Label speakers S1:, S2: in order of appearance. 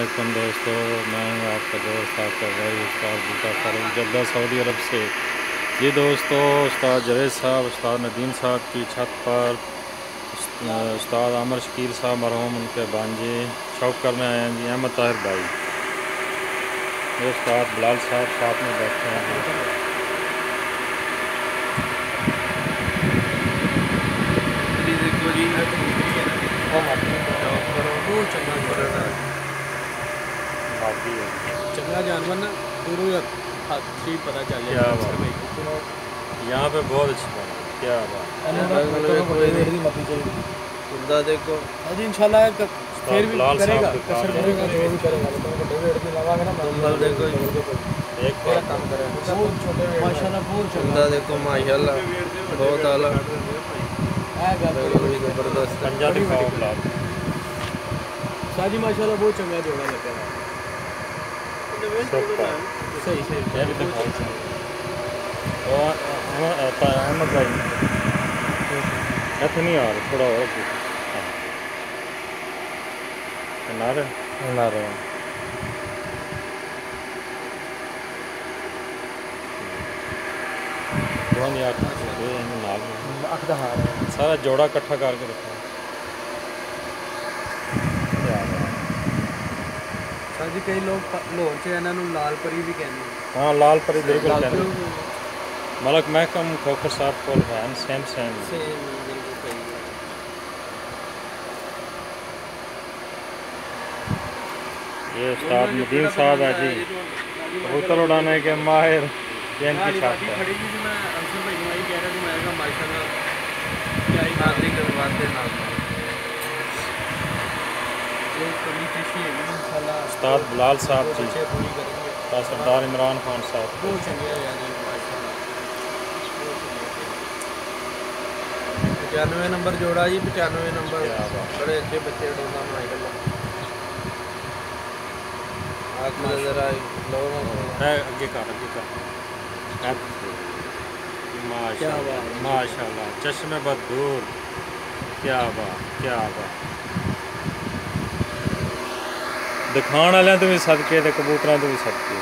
S1: वालेकुम दोस्तों, मैं हूं आपका दोस्त आपका भाई उस्ताद बूटा फारूक जद्दा सऊदी अरब से। ये दोस्तों उस्ताद जवेद साहब, उस्ताद नदीम साहब की छत पर उस्ताद आमर शकील साहब मरहूम उनके भांजे शौक करने आए हैं जी। अहमद ताहिर भाई, ये उस्ताद बिलाल साहब साथ में बैठे हैं जी।
S2: चंगा जानवर ना दूर ही पता चल
S1: क्या बात, यहाँ पे बहुत अच्छी बात है। क्या बात
S2: देखो अजी इंशाल्लाह फिर भी करेगा
S1: कसर करेगा
S2: जो भी करेगा, लेकिन लगाएगा ना तुम देखो
S1: एक बार
S2: काम करेगा माशाल्लाह बहुत चंगा देखो माशाल्लाह बहुत आला है जबरदस्त
S1: पंजा दिखाओ बिलाल
S2: साजी माशाल्लाह बहुत चंगा जोड़ा लगा सही
S1: ये भी दिखाओ। और अहमद भाई नहीं आ रहा, थोड़ा और ना रहे सारा जोड़ा इकट्ठा करके रखा
S2: सर जी कई लोग लाहौर से इन्हों लाल परी भी कहते हैं।
S1: हाँ लाल परी बिल्कुल कहते हैं। मलक महकम खोखर साहब को सेम ये उस्ताद नदीम साहब है जी, कबूतर उड़ाने के माहिर। ये इनकी छत है। उस्ताद बिलाल साहब जी, सरदार इमरान खान साहब,
S2: 95 नंबर जोड़ा जी, 95 नंबर बड़े अच्छे बच्चे उड़ाना माशाल्लाह।
S1: आगे का माशाल्लाह चश्मे बदूर। क्या बात दिखाने वाले तो भी सदके ते कबूतरों तो भी सदके।